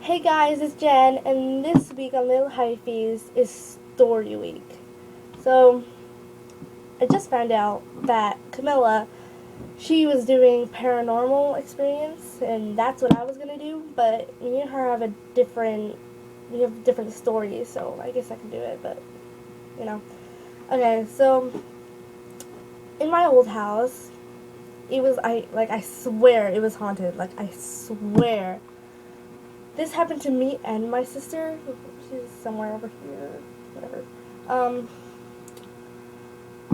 Hey guys, it's Jen, and this week on Little Hyphies is Story Week. So, I just found out that Camilla, she was doing paranormal experience, and that's what I was gonna do, but me and her have we have different stories, so I guess I can do it, but, you know. Okay, so, in my old house, I swear it was haunted, I swear. This happened to me and my sister. She's somewhere over here. Whatever. Um.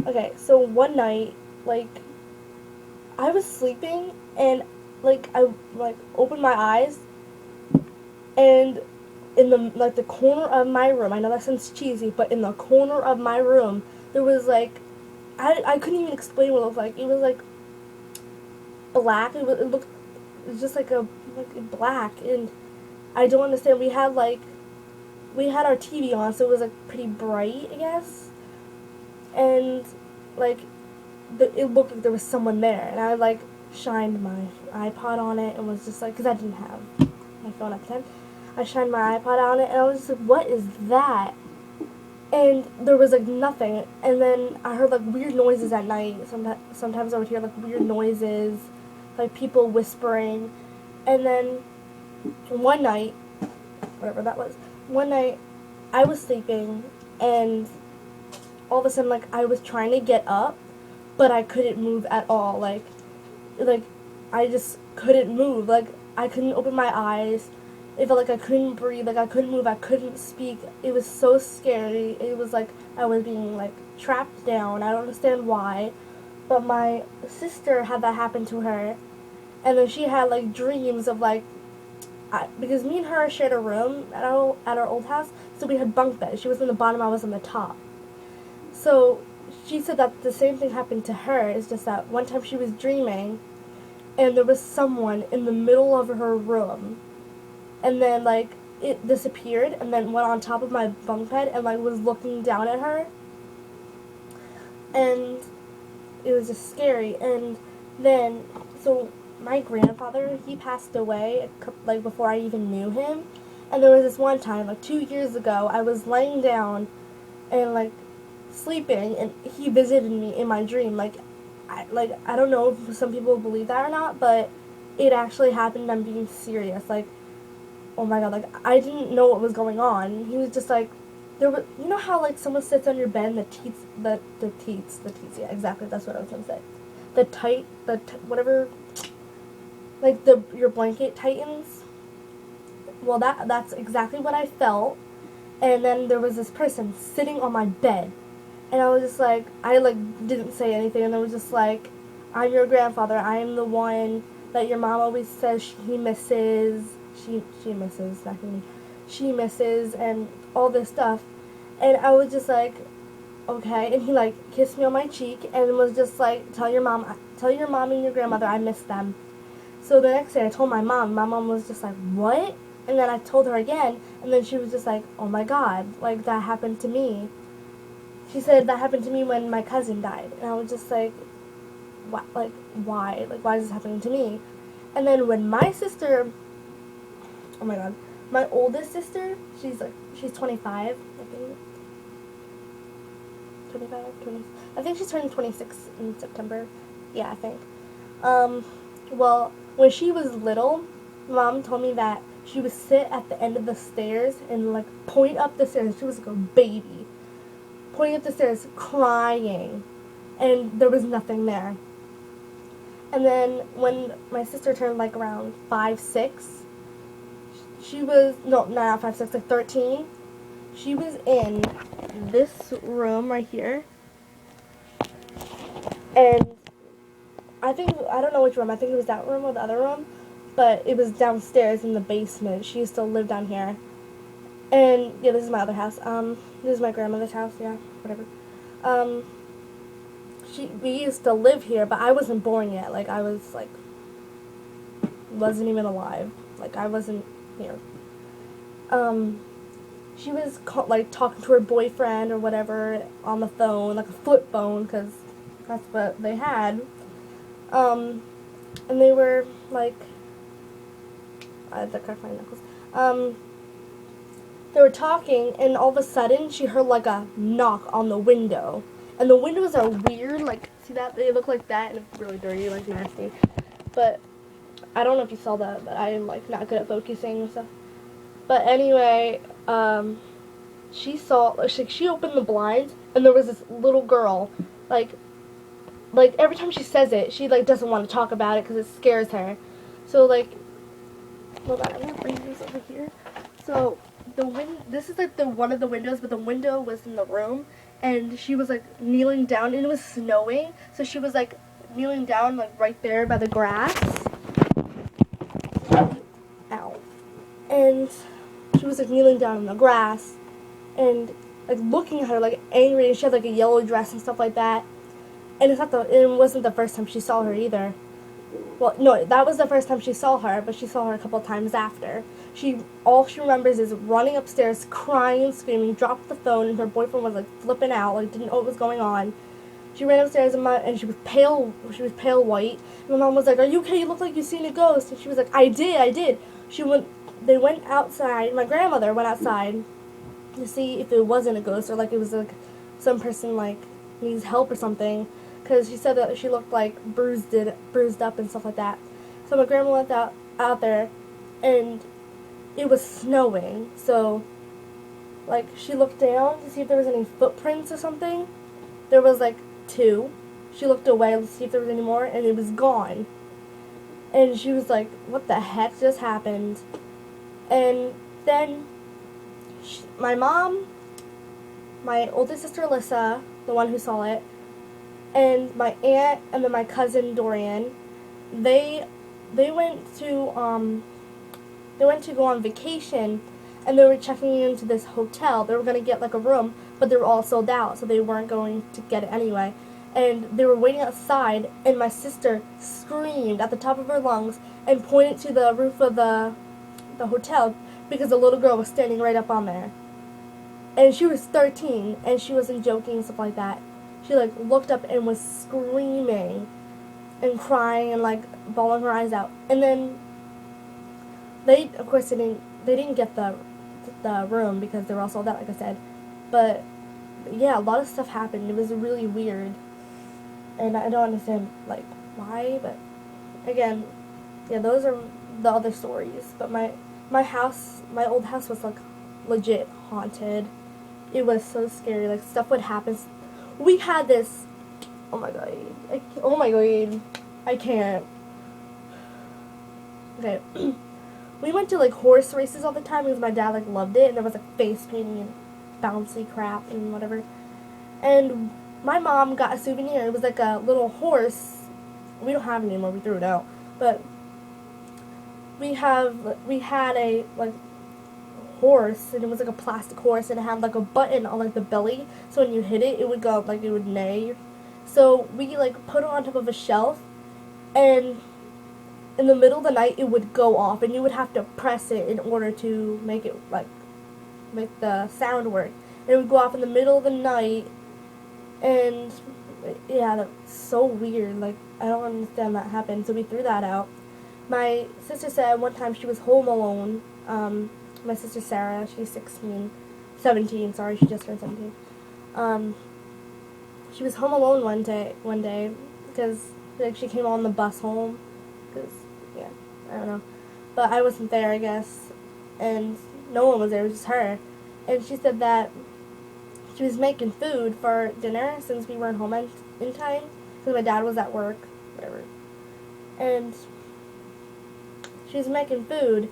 Okay. So one night, like, I was sleeping and I opened my eyes and in the corner of my room. I know that sounds cheesy, but in the corner of my room there was I couldn't even explain what it looked like. It was like black. It was just like black, and I don't understand. We had our TV on, so it was like pretty bright, I guess, and like it looked like there was someone there, and I shined my iPod on it and was just like, because I didn't have my phone at the time, I shined my iPod on it and I was just like, what is that? And there was nothing, and then I heard weird noises at night. Sometimes I would hear weird noises, like people whispering, and then one night, whatever that was, one night I was sleeping and all of a sudden I was trying to get up, but I couldn't move at all. Like I just couldn't move. I couldn't open my eyes. It felt like I couldn't breathe. I couldn't move. I couldn't speak. It was so scary. It was like I was being trapped down. I don't understand why, but my sister had that happen to her, and then she had dreams of because me and her shared a room at our old house, so we had bunk beds. She was in the bottom, I was on the top. So she said that the same thing happened to her. It's just that one time she was dreaming, and there was someone in the middle of her room, and then it disappeared, and then went on top of my bunk bed and was looking down at her, and it was just scary. And then so my grandfather, he passed away before I even knew him, and there was this one time 2 years ago I was laying down and sleeping, and he visited me in my dream. I don't know if some people believe that or not, but it actually happened. I'm being serious. Oh my god, I didn't know what was going on. He was just there was, you know how someone sits on your bed and the teats, yeah, exactly, that's what I was gonna say. Whatever, your blanket tightens. Well, that's exactly what I felt. And then there was this person sitting on my bed, and I was just I didn't say anything, and I was just I'm your grandfather. I am the one that your mom always says he misses. She misses, not me. She misses, and all this stuff. And I was just okay. And he kissed me on my cheek and was just tell your mom and your grandmother I miss them. So the next day I told my mom. My mom was just what? And then I told her again, and then she was just oh my god, that happened to me. She said that happened to me when my cousin died, and I was just what, why? Why is this happening to me? And then when my sister, oh my god, my oldest sister, she's 25, I think. 25, 20, I think she's turning 26 in September. Yeah, I think. Well, when she was little, mom told me that she would sit at the end of the stairs and point up the stairs. She was like a baby, pointing up the stairs, crying, and there was nothing there. And then when my sister turned around 5, 6, she was no, not 5, 6, 13. She was in this room right here, and I don't know which room. I think it was that room or the other room, but it was downstairs in the basement. She used to live down here, and yeah, this is my other house. This is my grandmother's house. Yeah, whatever. Um, we used to live here, but I wasn't born yet. I was wasn't even alive. I wasn't here. Um, she was talking to her boyfriend or whatever on the phone, a flip phone, because that's what they had. And they were the crocodile necklace. They were talking, and all of a sudden, she heard like a knock on the window. And the windows are weird, like, see that? They look like that, and it's really dirty, like, nasty. But I don't know if you saw that, but I am, like, not good at focusing and stuff. But anyway, she opened the blinds, and there was this little girl, like every time she says it, she, like, doesn't want to talk about it because it scares her. So, like, hold on, I'm going to bring this over here. So, this is, like, one of the windows, but the window was in the room, and she was, like, kneeling down, and it was snowing, so she was, like, kneeling down, like, right there by the grass. Ow. And she was, like, kneeling down in the grass, and, like, looking at her, like, angry, and she had, like, a yellow dress and stuff like that. And it wasn't the first time she saw her either. Well, no, that was the first time she saw her, but she saw her a couple times after. All she remembers is running upstairs, crying and screaming, dropped the phone, and her boyfriend was, like, flipping out, like, didn't know what was going on. She ran upstairs, and she was pale white. And my mom was like, "Are you okay? You look like you've seen a ghost." And she was like, I did. They went outside, my grandmother went outside to see if it wasn't a ghost, or, like, it was, like, some person, like, needs help or something. Because she said that she looked, like, bruised up and stuff like that. So my grandma went out there, and it was snowing. So, like, she looked down to see if there was any footprints or something. There was, like, 2. She looked away to see if there was any more, and it was gone. And she was like, what the heck just happened? And then my mom, my older sister Alyssa, the one who saw it, and my aunt, and then my cousin Dorian, they went to go on vacation, and they were checking into this hotel. They were going to get, like, a room, but they were all sold out, so they weren't going to get it anyway. And they were waiting outside, and my sister screamed at the top of her lungs and pointed to the roof of the hotel because the little girl was standing right up on there. And she was 13, and she wasn't joking and stuff like that. She, like, looked up and was screaming and crying and, like, bawling her eyes out. And then they didn't get the room because they were all sold out, like I said. But yeah, a lot of stuff happened. It was really weird, and I don't understand, like, why. But again, yeah, those are the other stories. But my old house was, like, legit haunted. It was so scary. Like, stuff would happen. We had this. Oh my god. I can't. Okay. We went to, like, horse races all the time because my dad, like, loved it, and there was, like, face painting and bouncy crap and whatever. And my mom got a souvenir. It was, like, a little horse. We don't have it anymore. We threw it out. But we had a, like, horse, and it was, like, a plastic horse, and it had, like, a button on, like, the belly, so when you hit it, it would go, like, it would neigh. So we, like, put it on top of a shelf, and in the middle of the night, it would go off, and you would have to press it in order to make it, like, make the sound work. And it would go off in the middle of the night, and yeah, that's so weird. Like, I don't understand that happened, so we threw that out. My sister said one time she was home alone. My sister Sarah, she's 17, sorry, she just turned 17. She was home alone one day, because, like, she came on the bus home, because, yeah, I don't know. But I wasn't there, I guess, and no one was there, it was just her. And she said that she was making food for dinner since we weren't home in time, because my dad was at work, whatever. And she was making food,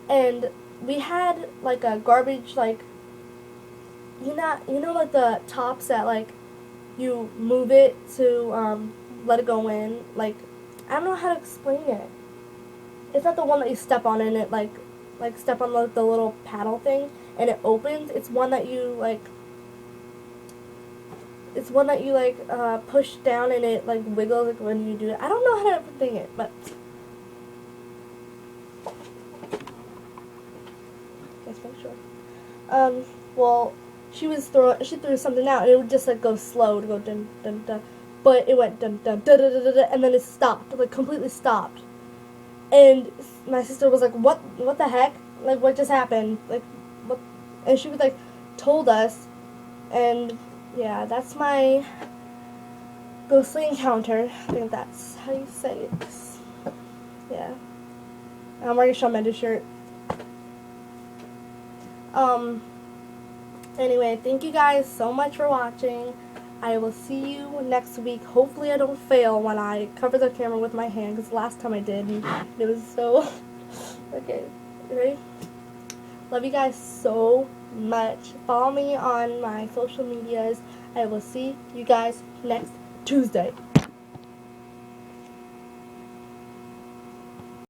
and we had, like, a garbage, like, you know, like, the tops that, like, you move it to, let it go in, like, I don't know how to explain it. It's not the one that you step on and it, like step on, like, the little paddle thing, and it opens. It's one that you, like, push down and it, like, wiggles, like, when you do it. I don't know how to thing it, but just make sure. Well, she threw something out, and it would just, like, go slow, to go dun dun dun, but it went dun dun dun dun dun dun, and then it stopped, like, completely stopped. And my sister was like, what the heck? Like, what just happened? Like, what? And she was like, told us. And yeah, that's my ghostly encounter. I think that's how you say it. Yeah. I'm wearing a Shawn Mendes shirt. Anyway, thank you guys so much for watching. I will see you next week. Hopefully I don't fail when I cover the camera with my hand, because last time I did, and it was so... Okay, ready? Love you guys so much. Follow me on my social medias. I will see you guys next Tuesday.